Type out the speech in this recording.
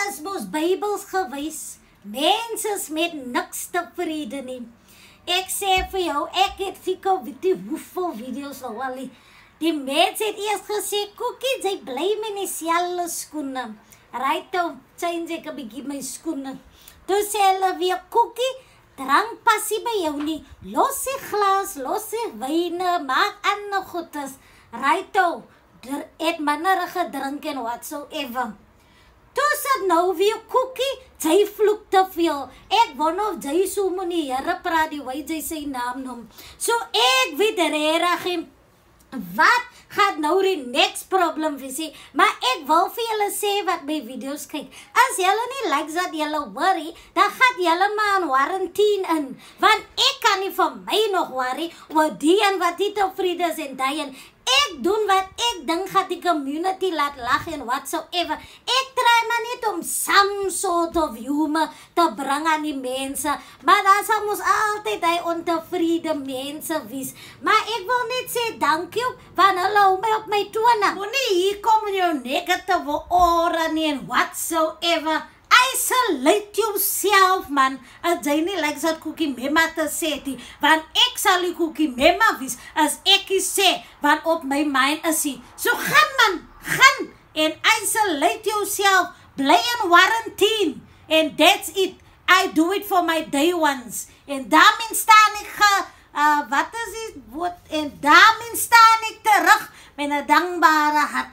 is mos Bybels gewys. Mense is met niks tevrede nie. Ek sê vir jou, ek het Fico weet nie hoeveel video's al al. Die mense het eers gesê, Cookie, jy bly met dieselfde skoene. Right toe, change ek 'n bietjie my skoene. Toe sê hulle weer, Cookie, drank passie by jou nie. Los die glas, los die wyne, maak ander goedes. Right toe, het minder gedrink en whatsoever. Toe sit nou weer Cookie, jy vloek te veel. Ek wonder of jy so moet die Here praat, die wy jy sy naam noem. So ek weet regtig wat gaat nou die next problem wees? Maar ek wil vir julle sê wat my video's kyk. As julle nie likes dat julle worry, dan gaat julle maar aan quarantine in. Want ek kan nie vir my nog worry oor die en wat die tevrede is en die en ek doen wat ek dink gaat die community laat lag en whatsoever. Ek try maar net om some sort of humor te bring aan die mense. Maar daar sal mos altyd hy ontevrede mense wees. Maar ek wil net sê dankie want hulle hou my op my tone. Moenie hier kom in jou negative aura nie en whatsoever. Isolate yourself, man. As jy nie like dat Cookie Mema te sê die, want ek sal die Cookie Mema wees as ek sê wat op my mind is. So gaan man, gaan en isolate yourself. Bly in quarantine. And that's it. I do it for my day ones. En daarmee staan ek wat is dit? En daarmee staan ek terug met 'n dankbare hart.